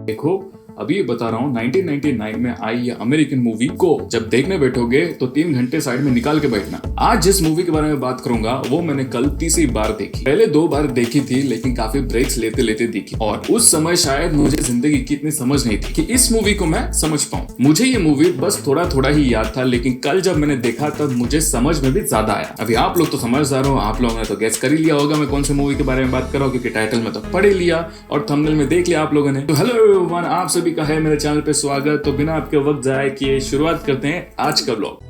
देखो अभी बता रहा हूँ 1999 में आई ये अमेरिकन मूवी को जब देखने बैठोगे तो 3 घंटे साइड में निकाल के बैठना। आज जिस मूवी के बारे में बात करूंगा वो मैंने कल तीसरी बार देखी। पहले 2 बार देखी थी लेकिन काफी ब्रेक्स लेते लेते देखी और उस समय शायद मुझे जिंदगी की इतनी समझ नहीं थी कि इस मूवी को मैं समझ पाऊँ। मुझे ये मूवी बस थोड़ा थोड़ा ही याद था लेकिन कल जब मैंने देखा तब मुझे समझ में भी ज्यादा आया। अभी आप लोग तो समझदार हो, आप लोगों ने तो गेस कर ही लिया होगा मैं कौन सी मूवी के बारे में बात कर रहा हूँ क्योंकि टाइटल में तो पढ़ ही लिया और थंबनेल में देख लिया आप लोगों ने। तो हेलो एवरीवन, आप सभी का है मेरे चैनल पे स्वागत। तो बिना आपके वक्त जाए किए शुरुआत करते हैं आज का व्लॉग।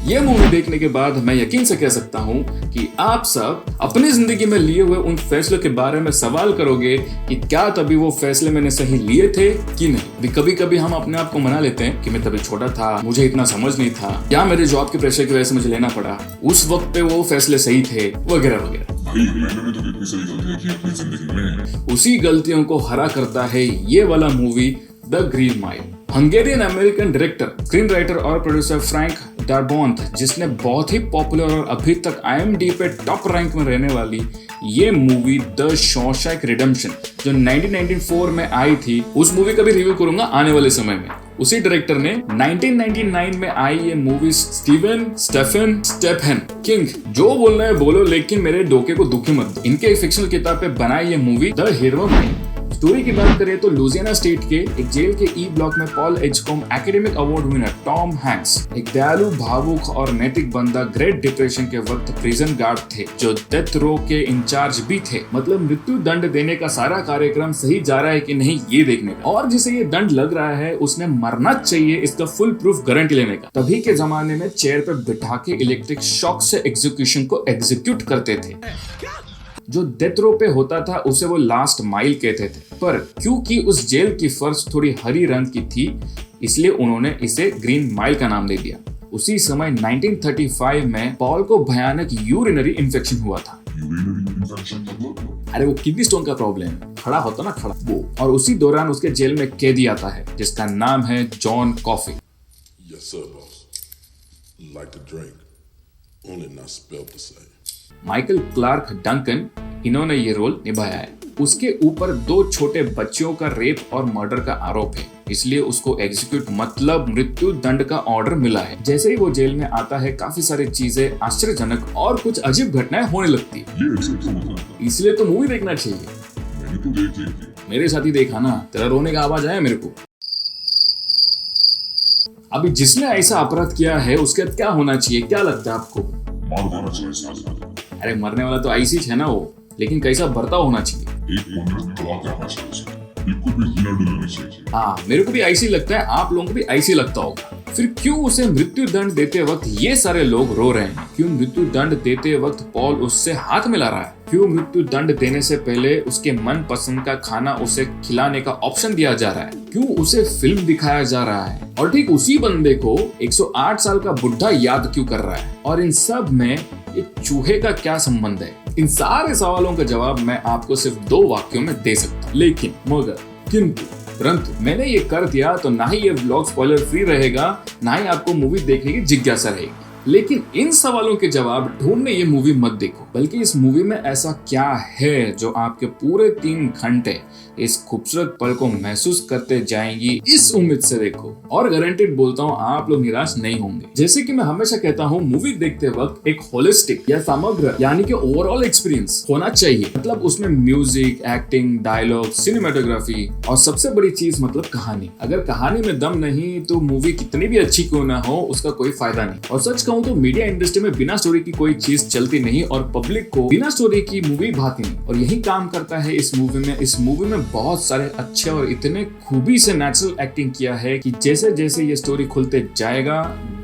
ये मूवी देखने के बाद मैं यकीन से कह सकता हूँ कि आप सब अपनी जिंदगी में लिए हुए उन फैसलों के बारे में सवाल करोगे कि क्या तभी वो फैसले मैंने सही लिए थे कि नहीं। कभी कभी हम अपने आप को मना लेते हैं कि मैं तभी छोटा था, मुझे इतना समझ नहीं था, या मेरे जॉब के प्रेशर की वजह से मुझे लेना पड़ा, उस वक्त पे वो फैसले सही थे, वगैरह वगैरह। उसी गलतियों को हरा करता है ये वाला movie the green mile. Hungarian American director, screen writer और प्रोड्यूसर फ्रैंक डारबोंथ, जिसने बहुत ही पॉपुलर और अभी तक IMDb पे टॉप रैंक में रहने वाली ये मूवी द शॉशैंक रिडेम्पशन जो 1994 में आई थी, उस मूवी का भी रिव्यू करूंगा आने वाले समय में। उसी डायरेक्टर ने 1999 में आई ये मूवी स्टेफन किंग, जो बोलना है बोलो लेकिन मेरे डोके को दुखी मत दो, इनके फिक्शनल किताब पे बनाई ये movie the hero mile. Story की बात करें तो लुजियाना स्टेट के एक जेल के ई ब्लॉक में Paul Edgecomb academic award winner Tom Hanks, एक दयालु, भावुक और नैतिक बंदा, ग्रेट डिप्रेशन के वक्त प्रिजन गार्ड थे जो डेथ रो के इंचार्ज भी थे। मतलब मृत्यु दंड देने का सारा कार्यक्रम सही जा रहा है कि नहीं ये देखने का, और जिसे ये दंड लग रहा है उसने मरना चाहिए इसका फुल प्रूफ गारंटी लेने का। तभी के जमाने में चेयर पर बिठा के इलेक्ट्रिक शॉक से एग्जीक्यूशन को एग्जीक्यूट करते थे। जो डेथ रो पे होता था उसे वो लास्ट माइल कहते थे, पर क्योंकि उस जेल की फर्श थोड़ी हरी रंग की थी इसलिए उन्होंने इसे ग्रीन माइल का नाम दे दिया। उसी समय 1935 में पॉल को भयानक यूरिनरी इन्फेक्शन हुआ था। अरे वो किडनी स्टोन का प्रॉब्लम, खड़ा होता ना खड़ा वो, और उसी दौरान उसके जेल में कैदी आता है जिसका नाम है John coffee. Yes, sir, boss. Like to drink, only not spelled the same. Michael Clarke Duncan, इन्होंने ये रोल निभाया है। उसके ऊपर 2 छोटे बच्चियों का रेप और मर्डर का आरोप है, इसलिए उसको एग्जीक्यूट मतलब मृत्यु दंड का ऑर्डर मिला है। जैसे ही वो जेल में आता है काफी सारी चीजें आश्चर्यजनक और कुछ अजीब घटनाएं होने लगती है। इसलिए तो मूवी देखना चाहिए। मेरे साथ ही देखा ना, तेरा रोने का आवाज आया मेरे को। अभी जिसने ऐसा अपराध किया है उसके बाद क्या होना चाहिए, क्या लगता है आपको? अरे मरने वाला तो आईसी है ना वो, लेकिन कैसा बर्ताव होना चाहिए? हाँ, मेरे को भी ऐसी लगता है, आप लोगों को भी ऐसी लगता होगा। फिर क्यों उसे मृत्यु दंड देते वक्त ये सारे लोग रो रहे हैं? क्यों मृत्यु दंड देते वक्त पॉल उससे हाथ मिला रहा है? क्यों मृत्यु दंड देने से पहले उसके मन पसंद का खाना उसे खिलाने का ऑप्शन दिया जा रहा है? क्यों उसे फिल्म दिखाया जा रहा है? और ठीक उसी बंदे को 108 साल का बुढ़ा याद क्यों कर रहा है? और इन सब में एक चूहे का क्या संबंध है? इन सारे सवालों का जवाब मैं आपको सिर्फ 2 वाक्यों में दे सकता हूँ, लेकिन मगर किंतु परंतु मैंने ये कर दिया तो ना ही ये व्लॉग स्पॉइलर फ्री रहेगा, ना ही आपको मूवी देखने की जिज्ञासा रहेगी। लेकिन इन सवालों के जवाब ढूंढने ये मूवी मत देखो, बल्कि इस मूवी में ऐसा क्या है जो आपके पूरे 3 घंटे इस खूबसूरत पल को महसूस करते जाएंगी, इस उम्मीद से देखो। और गारंटेड बोलता हूँ आप लोग निराश नहीं होंगे। जैसे कि मैं हमेशा कहता हूँ, मूवी देखते वक्त एक होलिस्टिक या समग्र यानी कि ओवरऑल एक्सपीरियंस होना चाहिए। मतलब उसमें म्यूजिक, एक्टिंग, डायलॉग, सिनेमेटोग्राफी और सबसे बड़ी चीज मतलब कहानी। अगर कहानी में दम नहीं तो मूवी कितनी भी अच्छी क्यों ना हो उसका कोई फायदा नहीं। और सच कहूँ तो मीडिया इंडस्ट्री में बिना स्टोरी की कोई चीज चलती नहीं और पब्लिक को बिना स्टोरी की मूवी भाती नहीं, और यही काम करता है इस मूवी में। इस मूवी में बहुत सारे अच्छे और इतने खूबी से नेचुरल एक्टिंग किया है कि जैसे जैसे ये स्टोरी खुलते जाएगा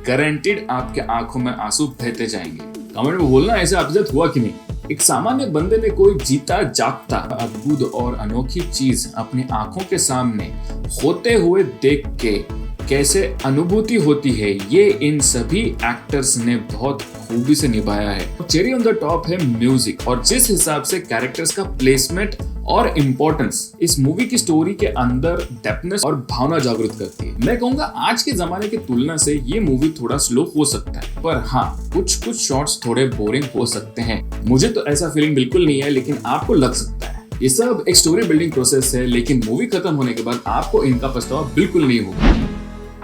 गारंटेड आपके आंखों में आंसू बहते जाएंगे। कमेंट में बोलना ऐसे आपके साथ हुआ कि नहीं। एक सामान्य बंदे ने कोई जीता जागता अद्भुत और अनोखी चीज अपनी आंखों के सामने होते हुए देख के कैसे अनुभूति होती है, ये इन सभी एक्टर्स ने बहुत खूबी से निभाया है। चेरी ऑन द टॉप है म्यूजिक, और जिस हिसाब से कैरेक्टर्स का प्लेसमेंट और इम्पोर्टेंस इस मूवी की स्टोरी के अंदर डेप्थनेस और भावना जागृत करती है। मैं कहूंगा आज के जमाने की तुलना से ये मूवी थोड़ा स्लो हो सकता है, पर हाँ कुछ शॉट्स थोड़े बोरिंग हो सकते हैं। मुझे तो ऐसा फीलिंग बिल्कुल नहीं है, लेकिन आपको लग सकता है। ये सब एक स्टोरी बिल्डिंग प्रोसेस है, लेकिन मूवी खत्म होने के बाद आपको इनका पछतावा बिल्कुल नहीं होगा।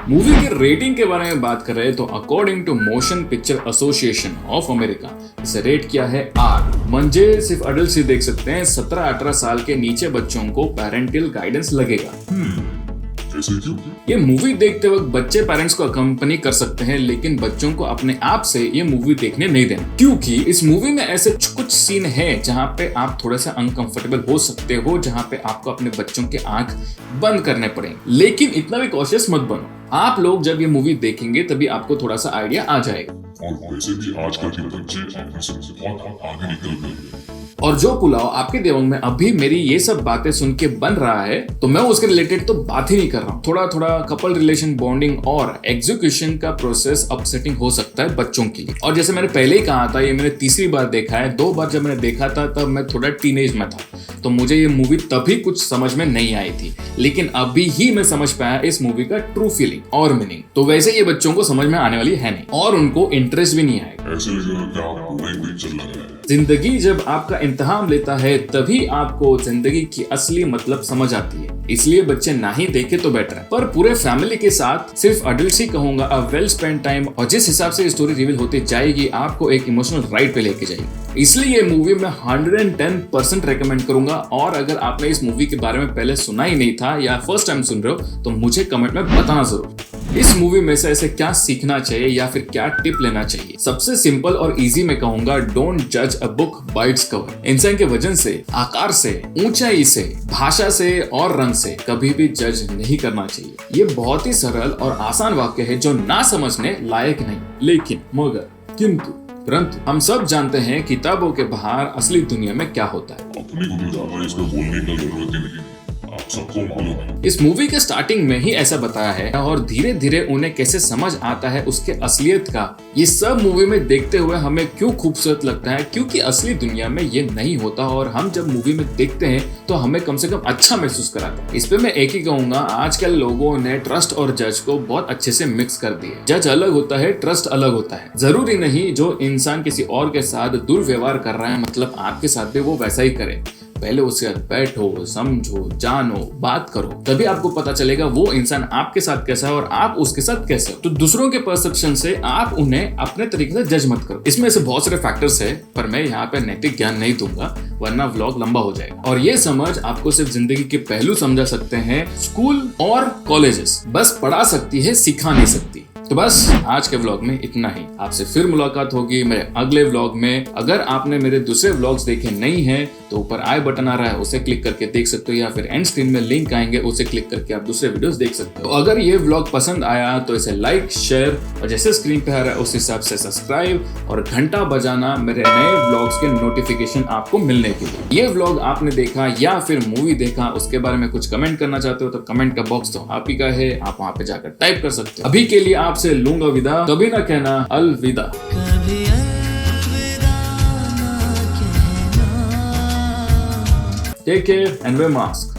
मूवी के रेटिंग के बारे में बात कर रहे हैं तो according to Motion Picture Association of America इसे रेट किया है आर। मंजे सिर्फ अडल्ट ही देख सकते हैं, 17-18 साल के नीचे बच्चों को पेरेंटल गाइडेंस लगेगा। ये मूवी देखते वक्त बच्चे पेरेंट्स को अकम्पनी कर सकते हैं, लेकिन बच्चों को अपने आप से ये मूवी देखने नहीं देना, क्योंकि इस मूवी में ऐसे कुछ सीन है जहाँ पे आप थोड़ा सा अनकंफर्टेबल हो सकते हो, जहाँ पे आपको अपने बच्चों के आंख बंद करने पड़ेंगे। लेकिन इतना भी कॉशियस मत बनो, आप लोग जब ये मूवी देखेंगे तभी आपको थोड़ा सा आइडिया आ जाएगा। और वैसे भी आजकल के बच्चे अपने से बहुत आगे निकल गए हैं। और जो पुलाव आपके दिमाग में अभी मेरी ये सब बातें सुन के बन रहा है, तो मैं उसके रिलेटेड तो बात ही नहीं कर रहा हूँ। थोड़ा कपल रिलेशन बॉन्डिंग और एग्जीक्यूशन का प्रोसेस अपसेटिंग हो सकता है बच्चों के लिए। और जैसे मैंने पहले ही कहा था, ये मैंने तीसरी बार देखा है। 2 बार जब मैंने देखा था तब मैं थोड़ा टीनेज में था, तो मुझे ये मूवी तभी कुछ समझ में नहीं आई थी, लेकिन अभी ही मैं समझ पाया इस मूवी का ट्रू फीलिंग और मीनिंग। तो वैसे ये बच्चों को समझ में आने वाली है नहीं, और उनको इंटरेस्ट भी नहीं आएगा। ऐसे लगेगा कि आप पूरा ही चल रहा है। जिंदगी जब आपका इम्तिहान लेता है तभी आपको जिंदगी की असली मतलब समझ आती है, इसलिए बच्चे ना ही देखे तो बेटर है। पर पूरे फैमिली के साथ सिर्फ अडल्ट ही कहूंगा, अ वेल स्पेंड टाइम। और जिस हिसाब से स्टोरी रिवील होती जाएगी, आपको एक इमोशनल राइड पे लेके जाएगी। इसलिए ये मूवी मैं 110% रेकमेंड करूंगा। और अगर आपने इस मूवी के बारे में पहले सुना ही नहीं था या फर्स्ट टाइम सुन रहे हो, तो मुझे कमेंट में बताना जरूर इस मूवी में से ऐसे क्या सीखना चाहिए या फिर क्या टिप लेना चाहिए। सबसे सिंपल और इजी में कहूंगा, डोंट जज a book by its cover. इंसान के वजन से, आकार से, ऊंचाई से, भाषा से और रंग से कभी भी जज नहीं करना चाहिए। ये बहुत ही सरल और आसान वाक्य है जो ना समझने लायक नहीं, लेकिन मगर किंतु परंतु हम सब जानते हैं किताबों के बाहर असली दुनिया में क्या होता है। अपनी को भी ज्यादा इसमें बोलने की जरूरत ही नहीं, आप सबको मालूम है। इस मूवी के स्टार्टिंग में ही ऐसा बताया है, और धीरे धीरे उन्हें कैसे समझ आता है उसके असलियत का। ये सब मूवी में देखते हुए हमें क्यों खूबसूरत लगता है, क्योंकि असली दुनिया में ये नहीं होता, और हम जब मूवी में देखते हैं तो हमें कम से कम अच्छा महसूस कराता है। इस पे मैं एक ही कहूंगा, आजकल लोगों ने ट्रस्ट और जज को बहुत अच्छे से मिक्स कर दिए। जज अलग होता है, ट्रस्ट अलग होता है। जरूरी नहीं जो इंसान किसी और के साथ दुर्व्यवहार कर रहा है मतलब आपके साथ भी वो वैसा ही करे। पहले उसके साथ बैठो, समझो, जानो, बात करो, तभी आपको पता चलेगा वो इंसान आपके साथ कैसा है और आप उसके साथ कैसे हो। तो दूसरों के परसेप्शन से आप उन्हें अपने तरीके से जज मत करो। इसमें से बहुत सारे फैक्टर्स है, पर मैं यहाँ पे नैतिक ज्ञान नहीं दूंगा, वरना व्लॉग लंबा हो जाएगा। और ये समझ आपको सिर्फ जिंदगी के पहलू समझा सकते हैं स्कूल और कॉलेजेस, बस पढ़ा सकती है, सिखा नहीं सकती। तो बस आज के व्लॉग में इतना ही। आपसे फिर मुलाकात होगी मेरे अगले व्लॉग में। अगर आपने मेरे दूसरे व्लॉग्स देखे नहीं हैं तो ऊपर आई बटन आ रहा है, उसे क्लिक करके देख सकते हो, या फिर एंड स्क्रीन में लिंक आएंगे, उसे क्लिक करके आप दूसरे वीडियोस देख सकते हो। तो अगर ये व्लॉग पसंद आया तो इसे लाइक, शेयर और जैसे स्क्रीन पे आ रहा है उस हिसाब से सब्सक्राइब और घंटा बजाना मेरे नए व्लॉग्स के नोटिफिकेशन आपको मिलने के लिए। ये व्लॉग आपने देखा या फिर मूवी देखा, उसके बारे में कुछ कमेंट करना चाहते हो तो कमेंट का बॉक्स तो आप ही का है, आप वहां पे जाकर टाइप कर सकते हो। अभी के लिए आपसे लूंगा विदा, कभी ना कहना अलविदा। Take care and wear mask.